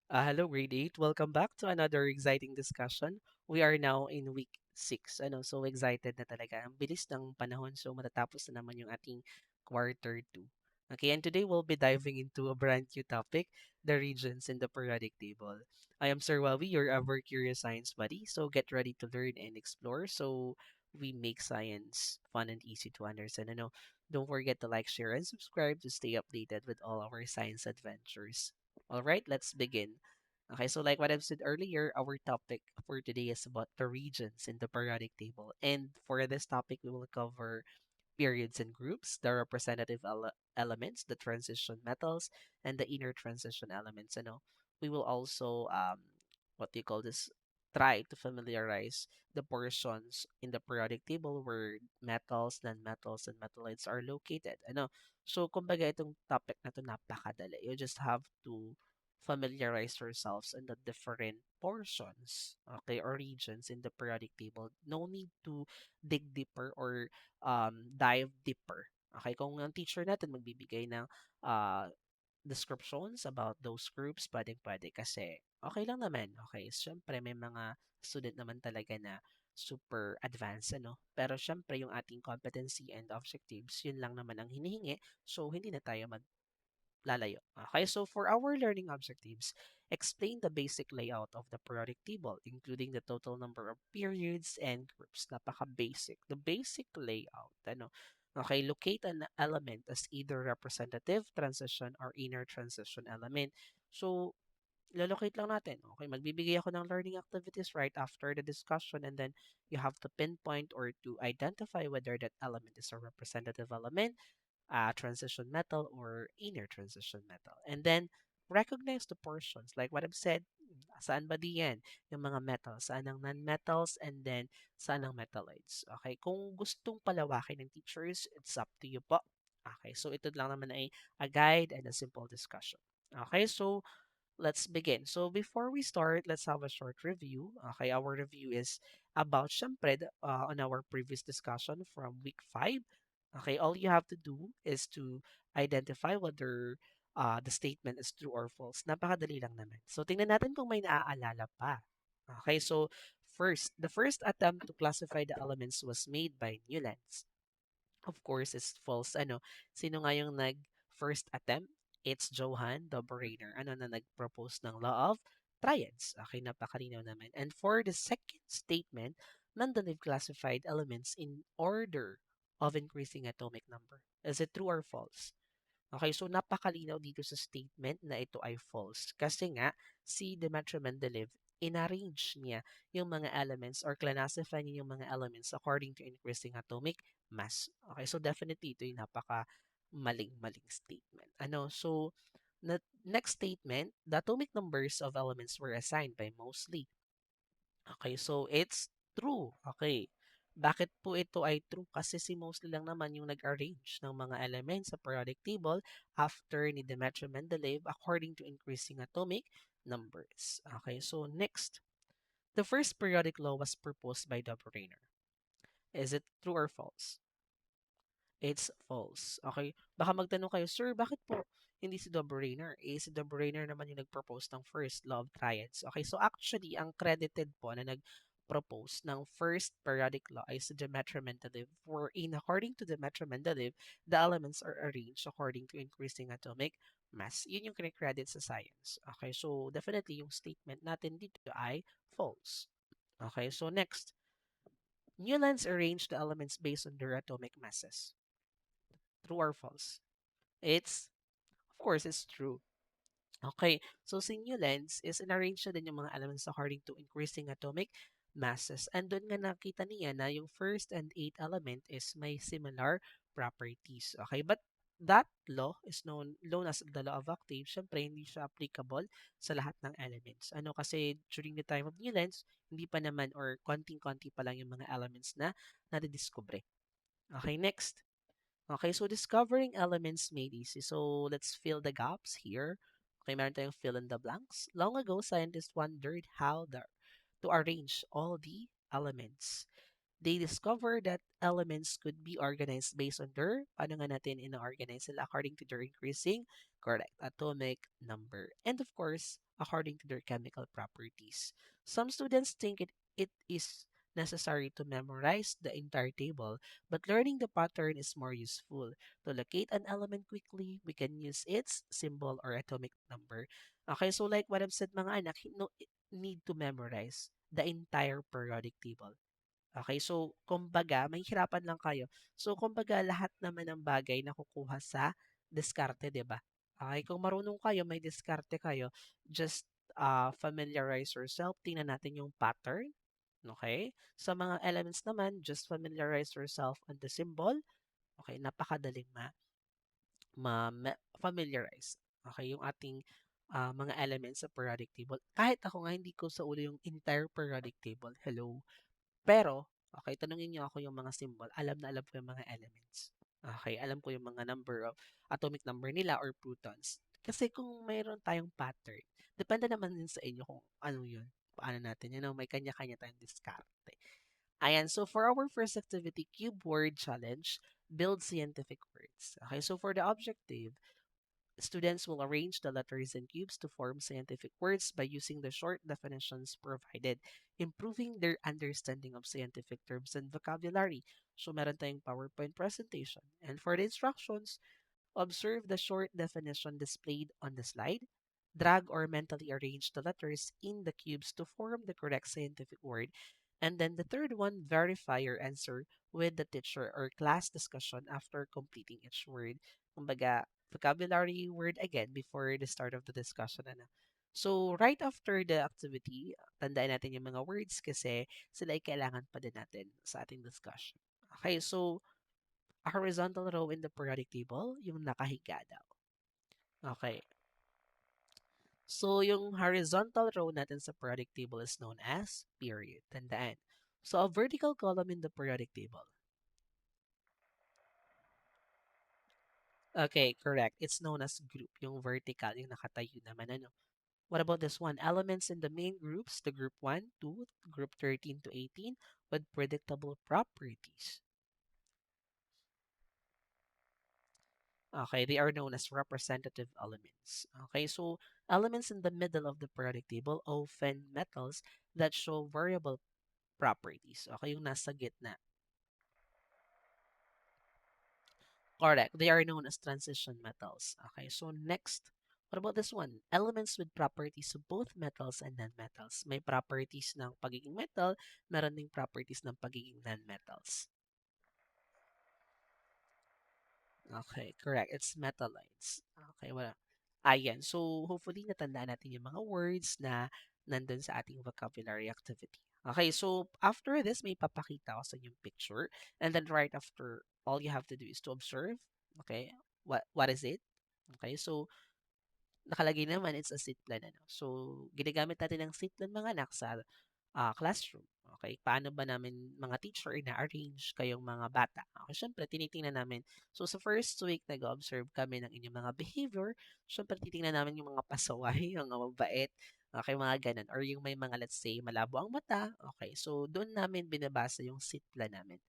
Hello, grade 8. Welcome back to another exciting discussion. We are now in week 6. So excited na talaga. Ang bilis ng panahon. So, matatapos na naman yung ating quarter 2. Okay, and today we'll be diving into a brand new topic, the regions in the periodic table. I am Sir Wawi, your ever curious science buddy. So, get ready to learn and explore. So, we make science fun and easy to understand. Don't forget to like, share, and subscribe to stay updated with all our science adventures. All right, let's begin. Okay, so like what I've said earlier, our topic for today is about the regions in the periodic table. And for this topic, we will cover periods and groups, the representative elements, the transition metals, and the inner transition elements. We will also, what do you call this, try to familiarize the portions in the periodic table where metals, non-metals, and metalloids are located. So kumbaga itong topic na to napakadali. You just have to familiarize yourselves in the different portions, okay, or regions in the periodic table. No need to dig deeper or dive deeper. Okay, kung ang teacher natin magbibigay ng uh, descriptions about those groups, pwedeng-pwede kasi okay lang naman. Okay, syempre may mga student naman talaga na super advanced, Pero syempre yung ating competency and objectives, yun lang naman ang hinihingi. So, hindi na tayo lalayo. Okay, so for our learning objectives, explain the basic layout of the periodic table, including the total number of periods and groups. Napaka-basic. The basic layout. Okay, locate an element as either representative transition or inner transition element. So, locate lang natin. Okay, magbibigay ako ng learning activities right after the discussion and then you have to pinpoint or to identify whether that element is a representative element, transition metal or inner transition metal. And then, recognize the portions. Like what I've said, saan ba diyan? Yung mga metals, saan ang non-metals, and then saan ang metalloids. Okay, kung gustong palawakin ng teachers, it's up to you po. Okay, so ito lang naman ay a guide and a simple discussion. Okay, so let's begin. So before we start, let's have a short review. Okay, our review is about syempre on our previous discussion from week 5. Okay, all you have to do is to identify whether the statement is true or false. Napakadali lang naman. So tingnan natin kung may naaalala pa. Okay, so the first attempt to classify the elements was made by Newlands. Of course, it's false. Sino nga yung nag-first attempt? It's Johann Dobereiner. Na nag-propose ng law of triads. Okay, napakalinaw naman. And for the second statement, Mendeleev classified elements in order of increasing atomic number. Is it true or false? Okay, so napakalinaw dito sa statement na ito ay false. Kasi nga, si Dmitry Mendeleev, inarrange niya yung mga elements or classify niya yung mga elements according to increasing atomic mass. Okay, so definitely ito yung napaka maling-maling statement. So, next statement, the atomic numbers of elements were assigned by Moseley. Okay, so it's true. Okay. Bakit po ito ay true? Kasi si Moseley lang naman yung nag-arrange ng mga elements sa periodic table after ni Dmitry Mendeleev according to increasing atomic numbers. Okay, so next. The first periodic law was proposed by Dobereiner. Is it true or false? It's false. Okay? Baka magtanong kayo, Sir, bakit po hindi si Dobereiner? Si Dobereiner naman yung nag-propose ng first law of triads. Okay, so actually, ang credited po na nag-propose ng first periodic law ay si Demetri Mendeleev, wherein according to Demetri Mendeleev, the elements are arranged according to increasing atomic mass. Yun yung kinikredit sa science. Okay, so definitely yung statement natin dito ay false. Okay, so next. Newlands arranged the elements based on their atomic masses. True or false? It's, of course, it's true. Okay, so sinulens is in-arrange na din yung mga elements according to increasing atomic masses. And doon nga nakita niya na yung first and eighth element is may similar properties. Okay, but that law is known as the law of octave. Siyempre, hindi siya applicable sa lahat ng elements. Kasi during the time of Newlands, hindi pa naman or konting-konti pa lang yung mga elements na nadidiscover. Okay, next. Okay, so discovering elements made easy. So let's fill the gaps here. Okay, meron tayong fill in the blanks. Long ago, scientists wondered how to arrange all the elements. They discover that elements could be organized based on their, paano nga natin ina-organize sila according to their increasing, correct, atomic number. And of course, according to their chemical properties. Some students think it is necessary to memorize the entire table, but learning the pattern is more useful. To locate an element quickly, we can use its symbol or atomic number. Okay, so like what I've said mga anak, no need to memorize the entire periodic table. Okay, so kumbaga mahihirapan lang kayo. So kumbaga lahat naman ng bagay nakukuha sa diskarte, 'di ba? Okay, kung marunong kayo, may diskarte kayo, just familiarize yourself. Tingnan natin yung pattern. Okay? Sa mga elements naman, just familiarize yourself on the symbol. Okay, napakadaling familiarize. Okay, yung ating mga elements sa periodic table. Kahit ako nga hindi ko sa ulo yung entire periodic table. Hello. Pero, okay, tanungin niyo ako yung mga symbol, alam na alam ko yung mga elements. Okay, alam ko yung mga number of atomic number nila or protons. Kasi kung mayroon tayong pattern, depende naman din sa inyo kung ano yun. Paano natin, may kanya-kanya tayong diskarte. Ayan, so for our first activity, Cube Word Challenge, build scientific words. Okay, so for the objective, students will arrange the letters in cubes to form scientific words by using the short definitions provided, improving their understanding of scientific terms and vocabulary. So, meron tayong PowerPoint presentation. And for the instructions, observe the short definition displayed on the slide. Drag or mentally arrange the letters in the cubes to form the correct scientific word. And then the third one, verify your answer with the teacher or class discussion after completing each word. Kumbaga, vocabulary word again before the start of the discussion. Ano. So, right after the activity, tandaan natin yung mga words kasi sila ay kailangan pa din natin sa ating discussion. Okay, so a horizontal row in the periodic table, yung nakahiga daw. Okay. So, yung horizontal row natin sa periodic table is known as period. Tandaan. So, a vertical column in the periodic table. Okay, correct. It's known as group. Yung vertical, yung nakatayo naman. Ano? What about this one? Elements in the main groups, the group 1, 2, group 13 to 18, with predictable properties. Okay, they are known as representative elements. Okay, so elements in the middle of the periodic table, often metals that show variable properties. Okay, yung nasa gitna. Correct. They are known as transition metals. Okay, so next, what about this one? Elements with properties of both metals and nonmetals. May properties ng pagiging metal, meron ding properties ng pagiging nonmetals. Okay, correct. It's metalloids. Okay, wala. Ayan. So, hopefully, natandaan natin yung mga words na nandun sa ating vocabulary activity. Okay, so after this, may papakita ko sa inyong picture. And then right after, all you have to do is to observe. Okay, what is it? Okay, so nakalagay naman it's a seat plan. Ano? So, ginagamit natin ang seat plan mga anak sa classroom. Okay, paano ba namin mga teacher ina-arrange kayong mga bata? Okay, syempre tinitingnan namin. So sa first week nag-observe kami ng inyong mga behavior. Syempre titingnan namin yung mga pasaway, yung mga mabait, okay, mga ganun. Or yung may mga let's say malabo ang mata. Okay, so doon namin binabasa yung seat plan namin.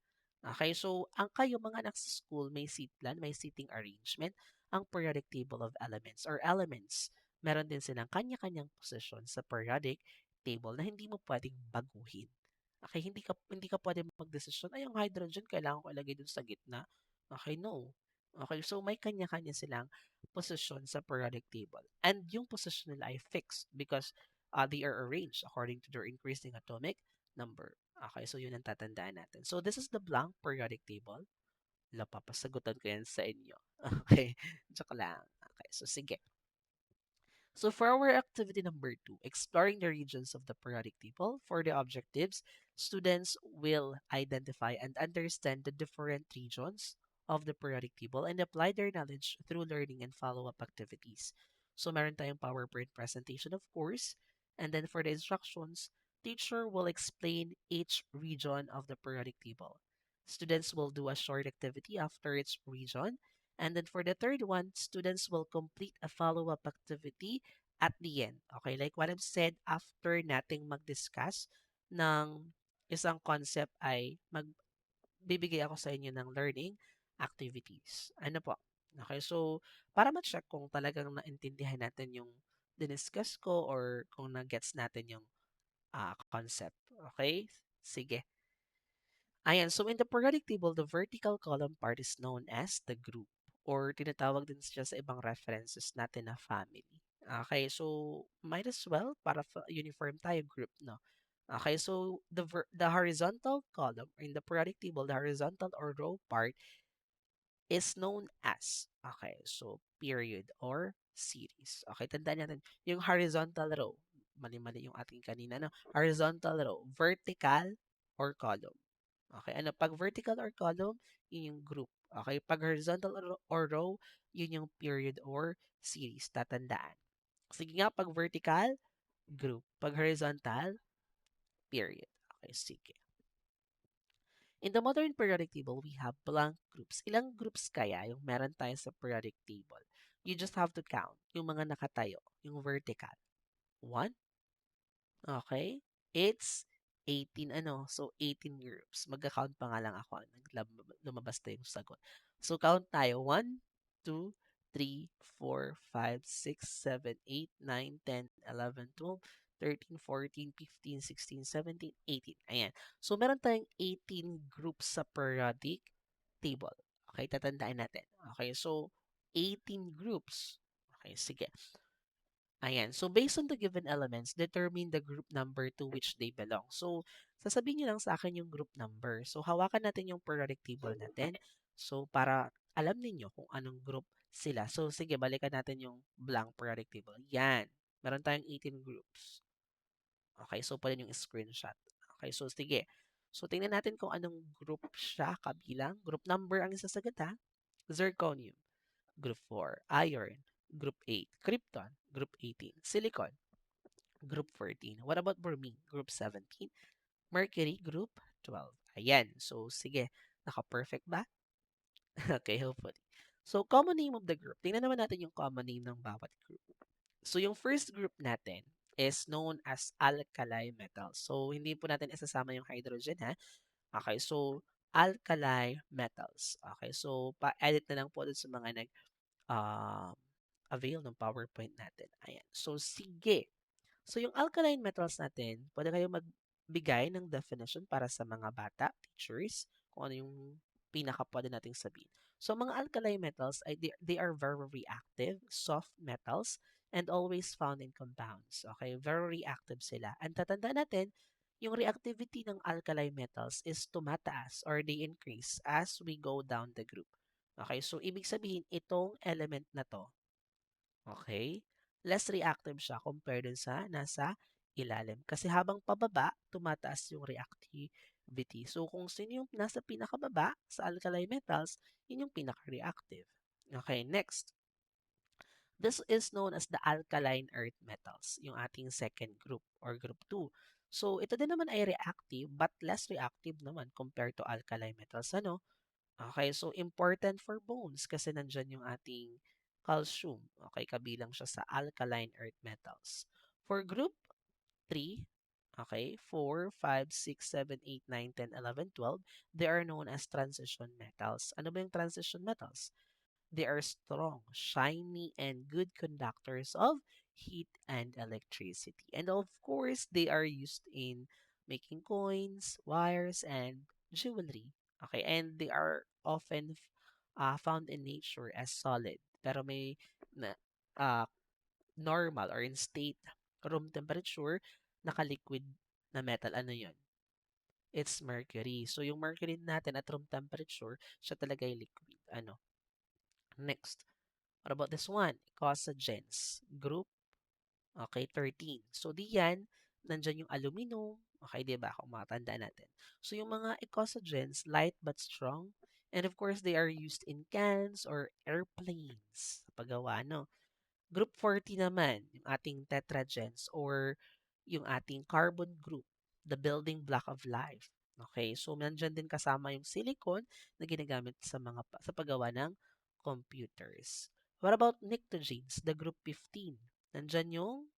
Okay, so ang kayo mga anak sa school may seat plan, may seating arrangement, ang periodic table of elements or elements. Meron din silang kanya-kanyang posisyon sa periodic table na hindi mo pwedeng baguhin. Okay, hindi ka pwedeng magdesisyon, ay ang hydrogen kailangan ko ilagay dun sa gitna. Okay, no. Okay, so may kanya-kanya silang posisyon sa periodic table. And yung position nila ay fixed because they are arranged according to their increasing atomic number. Okay, so yun ang tatandaan natin. So this is the blank periodic table. Wala, papasagutan ko yan sa inyo. Okay, joke lang. Okay, so sige. So for our activity number 2, exploring the regions of the periodic table, for the objectives, students will identify and understand the different regions of the periodic table and apply their knowledge through learning and follow-up activities. So meron tayong PowerPoint presentation of course, and then for the instructions, teacher will explain each region of the periodic table. Students will do a short activity after each region, and then for the third one, students will complete a follow-up activity at the end. Okay, like what I've said, after nating mag-discuss ng isang concept ay magbibigay ako sa inyo ng learning activities. Ano po? Okay, so para ma-check kung talagang naintindihan natin yung diniscuss ko or kung na-gets natin yung concept. Okay? Sige. Ayan, so in the periodic table, the vertical column part is known as the group or tinatawag din siya sa ibang references natin na family. Okay, so might as well para uniform tayo group, no? Okay, so the horizontal column in the periodic table, the horizontal or row part is known as, okay, so period or series. Okay, tandaan natin yung horizontal row. Mali-mali yung ating kanina, no? Horizontal row, vertical or column. Okay, ano, pag vertical or column, yun yung group. Okay, pag horizontal or row, yun yung period or series. Tatandaan. Sige nga, pag vertical, group. Pag horizontal, period. Okay, sige. In the modern periodic table, we have blank groups. Ilang groups kaya yung meron tayo sa periodic table? You just have to count yung mga nakatayo, yung vertical. One, okay? It's 18 ano, so 18 groups. Magka-count pa nga lang ako. Lumabas na yung sagot. So count tayo. 1, 2, 3, 4, 5, 6, 7, 8, 9, 10, 11, 12, 13, 14, 15, 16, 17, 18. Ayan. So meron tayong 18 groups sa periodic table. Okay, tatandaan natin. Okay, so 18 groups. Okay, sige. Ayan. So, based on the given elements, determine the group number to which they belong. So, sasabihin niyo lang sa akin yung group number. So, hawakan natin yung periodic table natin. So, para alam ninyo kung anong group sila. So, sige, balikan natin yung blank periodic table. Yan. Meron tayong 18 groups. Okay, so pwede yung screenshot. Okay, so sige. So, tingnan natin kung anong group siya kabilang. Group number ang isasagot ha. Zirconium. Group 4, iron. Group 8, krypton. Group 18, silicon. Group 14. What about bromine? Group 17. Mercury, group 12. Ayan. So, sige. Naka-perfect ba? Okay, hopefully. So, common name of the group. Tingnan naman natin yung common name ng bawat group. So, yung first group natin is known as alkali metals. So, hindi po natin isasama yung hydrogen, ha? Okay, so, alkali metals. Okay, so, pa-edit na lang po dun sa mga um, avail ng PowerPoint natin. Ayan. So, sige. So, yung alkaline metals natin, pwede kayo magbigay ng definition para sa mga bata, teachers, kung ano yung pinaka pwede nating sabihin. So, mga alkaline metals, they are very reactive, soft metals, and always found in compounds. Okay? Very reactive sila. And tatandaan natin, yung reactivity ng alkaline metals is tumataas or they increase as we go down the group. Okay? So, ibig sabihin, itong element na to, okay, less reactive siya compared dun sa nasa ilalim. Kasi habang pababa, tumataas yung reactivity. So, kung sino yung nasa pinakababa sa alkali metals, yun yung pinaka-reactive. Okay, next. This is known as the alkaline earth metals, yung ating second group or group 2. So, ito din naman ay reactive but less reactive naman compared to alkaline metals. Ano? Okay, so important for bones kasi nandyan yung ating calcium. Okay, kabilang siya sa alkaline earth metals. For group 3, okay, 4, 5, 6, 7, 8, 9, 10, 11, 12, they are known as transition metals. Ano ba yung transition metals? They are strong, shiny, and good conductors of heat and electricity. And of course, they are used in making coins, wires, and jewelry. Okay, and they are often found in nature as solid. Pero may uh, normal or in state room temperature, naka-liquid na metal. Ano yun? It's mercury. So, yung mercury natin at room temperature, siya talaga yung liquid. Ano? Next. What about this one? Icosagens. Group, okay, 13. So, diyan, nandyan yung aluminum. Okay, di ba? Kung matandaan natin. So, yung mga icosagens, light but strong. And of course, they are used in cans or airplanes. Paggawa, no? Group 40 naman, yung ating tetragens or yung ating carbon group, the building block of life. Okay, so nandyan din kasama yung silicon na ginagamit sa paggawa ng computers. What about nitrogens, the group 15? Nandyan yung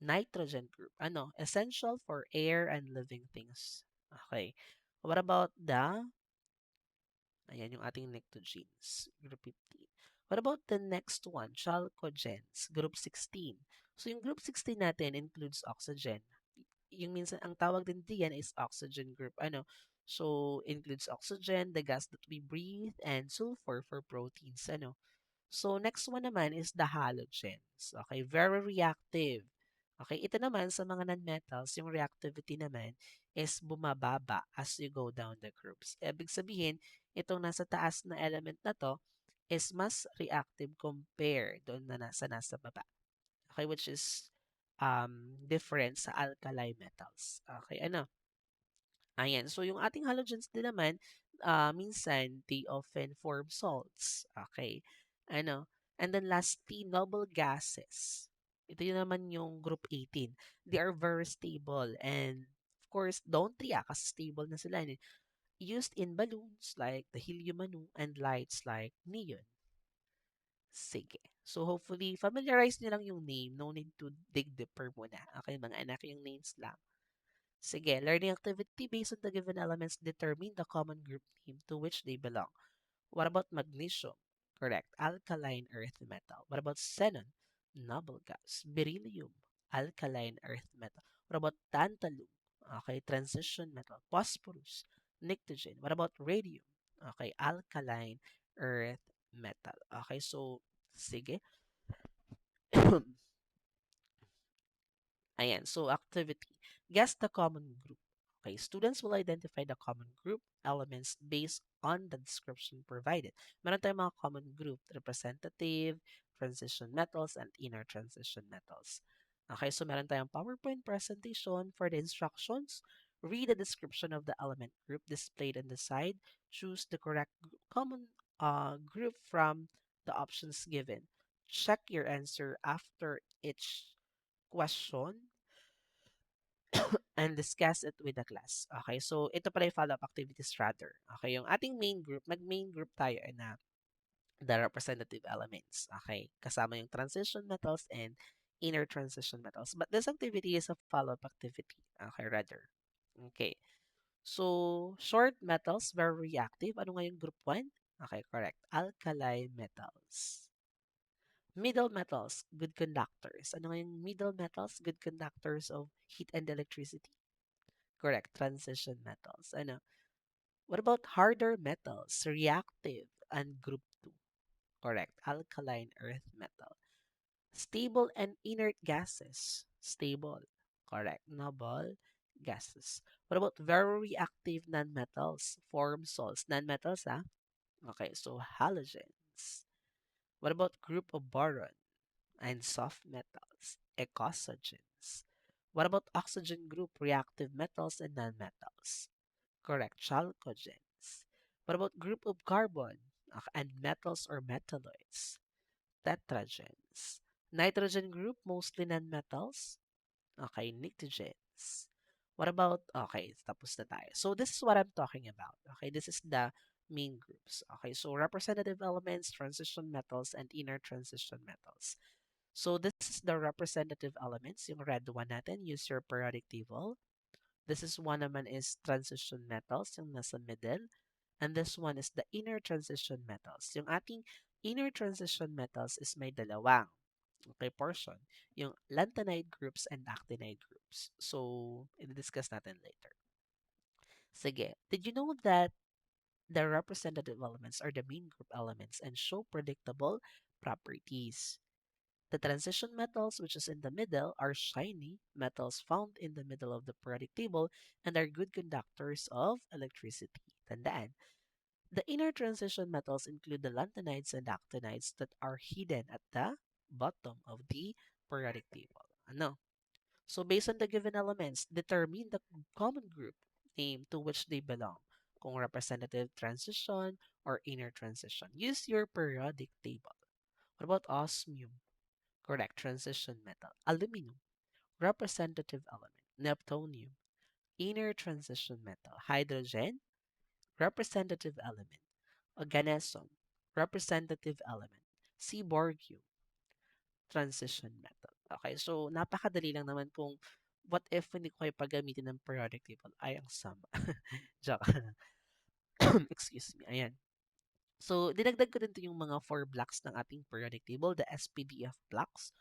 nitrogen group. Ano? Essential for air and living things. Okay. What about ayan yung ating Nectogenes, group 15. What about the next one, Chalcogens, group 16? So yung group 16 natin includes oxygen. Yung minsan, ang tawag din diyan is oxygen group. So includes oxygen, the gas that we breathe, and sulfur for proteins. So, next one naman is the halogens. Okay, very reactive. Okay, ito naman sa mga nonmetals, yung reactivity naman is bumababa as you go down the groups. Ibig sabihin, itong nasa taas na element na to is mas reactive compare doon na nasa baba. Okay, which is different sa alkali metals. Okay, ayan. So, yung ating halogens din naman, minsan, they often form salts. Okay. Ano? And then lastly, noble gases. Ito yun naman yung group 18. They are very stable and of course, don't react kasi stable na sila. Used in balloons like the helium and lights like neon. Sige. So hopefully, familiarize nyo lang yung name. No need to dig deeper muna. Okay, mga anak, yung names lang. Sige, learning activity based on the given elements determine the common group name to which they belong. What about magnesium? Correct. Alkaline earth metal. What about xenon? Noble gas. Beryllium. Alkaline earth metal. What about tantalum? Okay, transition metal. Phosphorus. Nitrogen. What about radium? Okay, alkaline earth metal. Okay, so, sige. Ayan, so activity. Guess the common group. Okay, students will identify the common group elements based on the description provided. Meron tayong mga common group, representative, transition metals, and inner transition metals. Okay, so meron tayong PowerPoint presentation for the instructions. Read the description of the element group displayed on the side. Choose the correct common group from the options given. Check your answer after each question and discuss it with the class. Okay, so ito pala yung follow-up activities rather. Okay, yung ating main group, mag-main group tayo na the representative elements. Okay, kasama yung transition metals and inner transition metals. But this activity is a follow-up activity. Okay, rather. Okay, so short metals, very reactive. Ano nga yung group 1? Okay, correct. Alkali metals. Middle metals, good conductors. Ano nga yung middle metals? Good conductors of heat and electricity. Correct. Transition metals. What about harder metals? Reactive and group 2. Correct. Alkaline earth metal. Stable and inert gases. Stable. Correct. Noble gases. What about very reactive nonmetals? Form salts. Nonmetals, ah? Okay, so halogens. What about group of boron and soft metals? Ecosogens. What about oxygen group reactive metals and nonmetals? Correct. Chalcogens. What about group of carbon and metals or metalloids? Tetragens. Nitrogen group, mostly nonmetals. Okay, nitrogens. What about, okay, tapos na tayo. So this is what I'm talking about. Okay, this is the main groups. Okay, so representative elements, transition metals, and inner transition metals. So this is the representative elements, yung red one natin. Use your periodic table. This is one naman is transition metals, yung nasa middle. And this one is the inner transition metals. Yung ating inner transition metals is may dalawang portion. Yung lanthanide groups and actinide groups. So, i-discuss natin later. Sige, did you know that the representative elements are the main group elements and show predictable properties? The transition metals, which is in the middle, are shiny metals found in the middle of the periodic table and are good conductors of electricity. Tandaan, the inner transition metals include the lanthanides and actinides that are hidden at the bottom of the periodic table. Ano? So based on the given elements, determine the common group name to which they belong. Kung representative transition or inner transition. Use your periodic table. What about osmium? Correct. Transition metal. Aluminum. Representative element. Neptunium. Inner transition metal. Hydrogen. Representative element. Organesum. Representative element. Seaborgium. Transition metal. Okay, so napakadali lang naman kung what if hindi ko kayo paggamitin ng periodic table? Ay, ang sama. Joke. Excuse me. Ayan. So, dinagdag ko din to yung mga four blocks ng ating periodic table, the SPDF blocks.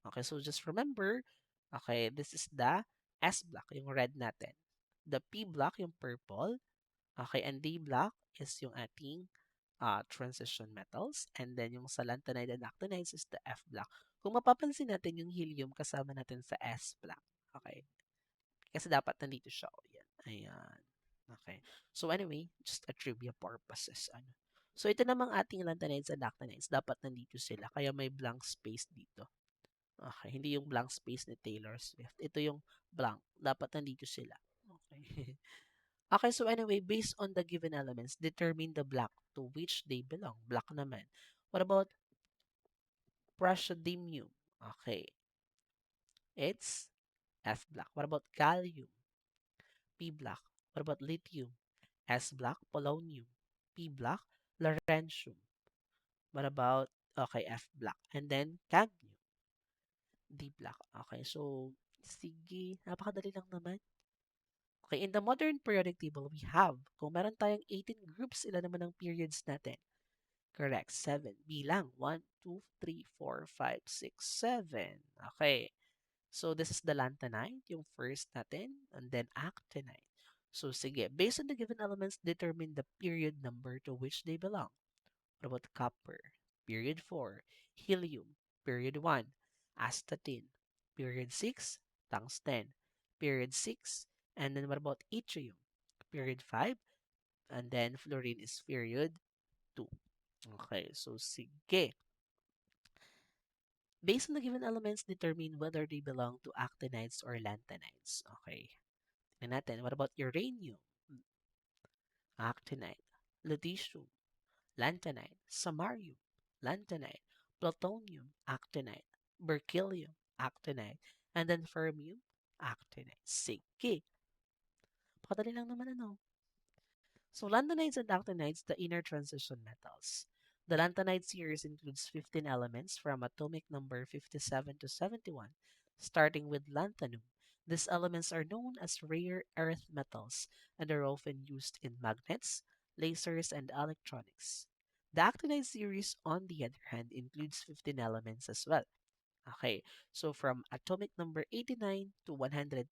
Okay, so just remember, okay, this is the S block, yung red natin. The P block, yung purple. Okay, and D block is yung ating transition metals. And then yung sa lanthanide and actinides is the F block. Kung mapapansin natin yung helium kasama natin sa S block. Okay, kasi dapat nandito siya. O, yan. Ayan. Okay. So anyway, just a trivia purposes. Ano. So ito namang ating lanthanides and actinides. Dapat nandito sila. Kaya may blank space dito. Okay. Hindi yung blank space ni Taylor Swift. Ito yung blank. Dapat nandito sila. Okay. Okay, so anyway, based on the given elements, determine the block to which they belong. Block naman. What about praseodymium? Okay, it's F block. What about gallium? P block. What about lithium? S block, polonium. P block, lawrencium. What about, okay, F block. And then, cadmium. D block. Okay, so, sige, napakadali lang naman. Okay, in the modern periodic table, we have, kung meron tayong 18 groups, ilan naman ang periods natin? Correct, 7. Bilang, 1, 2, 3, 4, 5, 6, 7. Okay, so this is the lanthanide, yung first natin, and then actinide. So, sige, based on the given elements, determine the period number to which they belong. What about copper? Period 4. Helium. Period 1. Astatine. Period 6. Tungsten. Period 6. And then what about yttrium? Period 5. And then fluorine is period 2. Okay, so sige. Based on the given elements, determine whether they belong to actinides or lanthanides. Okay. Tingnan natin. What about uranium? Actinide. Lutetium. Lanthanide, samarium, lanthanide, plutonium, actinide, berkelium, actinide, and then fermium, actinide. Sige. Pakadali lang naman ano. So lanthanides and actinides, the inner transition metals. The lanthanide series includes 15 elements from atomic number 57 to 71, starting with lanthanum. These elements are known as rare earth metals and are often used in magnets, lasers, and electronics. The actinide series, on the other hand, includes 15 elements as well. Okay, so from atomic number 89 to 103,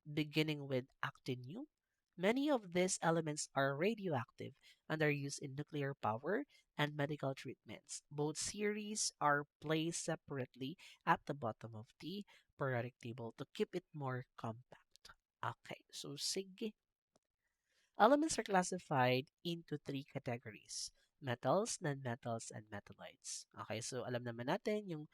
beginning with actinium, many of these elements are radioactive and are used in nuclear power and medical treatments. Both series are placed separately at the bottom of the periodic table to keep it more compact. Okay, so sige. Elements are classified into three categories: metals, nonmetals, and metalloids. Okay, so alam naman natin yung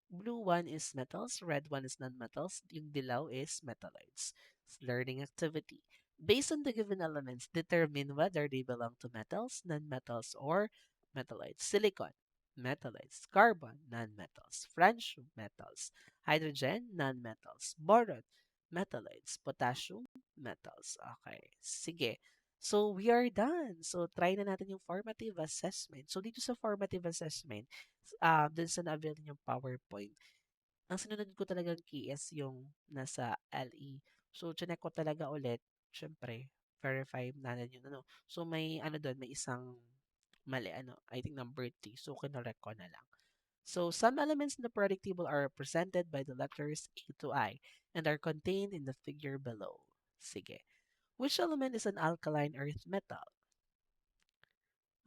blue one is metals, red one is nonmetals, yung dilaw is metalloids. Learning activity. Based on the given elements, determine whether they belong to metals, nonmetals, or metalloids. Silicon, metalloids. Carbon, nonmetals. Francium, metals. Hydrogen, nonmetals. Boron, metalloids. Potassium, metals. Okay, sige. So, we are done. So, try na natin yung formative assessment. So, dito sa formative assessment, dun sa na-avail yung PowerPoint, ang sinunod ko talagang key is yung nasa LE. So, chinek ko talaga ulit. Siyempre, verify natin yun. Ano. So, may ano doon, may isang mali, ano, I think number 3. So, kinorek ko na lang. So, some elements in the periodic table are represented by the letters A to I and are contained in the figure below. Sige. Which element is an alkaline earth metal?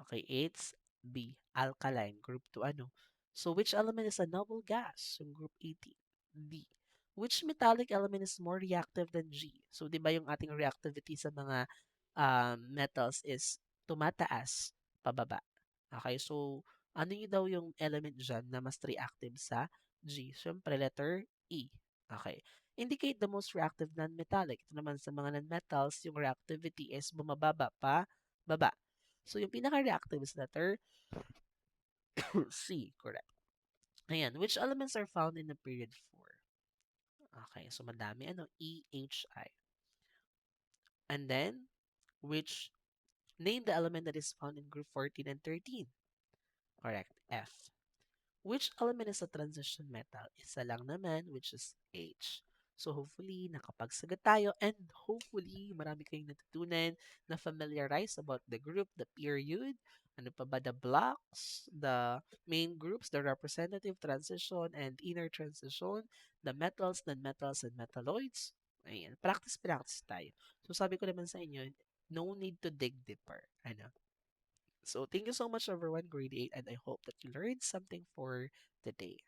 Okay, it's B, alkaline, group 2 ano. So, which element is a noble gas? Yung group 18. D. Which metallic element is more reactive than G? So, di ba yung ating reactivity sa mga metals is tumataas pababa. Okay, so, ano yung daw yung element dyan na mas reactive sa G? Siyempre, letter E. Okay. Indicate the most reactive non-metallic. Ito naman sa mga non-metals, yung reactivity is bumababa pa baba. So, yung pinaka-reactive is letter C. Correct. Ayan. Which elements are found in the period 4? Okay. So, madami. Ano? E, H, I. And then, which, name the element that is found in group 14 and 13. Correct. F. Which element is a transition metal? Isa lang naman, which is H. So hopefully nakapagsagot tayo and hopefully marami kayong natutunan na familiarize about the group, the period, ano pa ba, the blocks, the main groups, the representative transition and inner transition, the metals, non-metals, and metalloids. Ayan, practice tayo. So sabi ko naman sa inyo, no need to dig deeper. Ano? So thank you so much everyone, grade 8, and I hope that you learned something for today.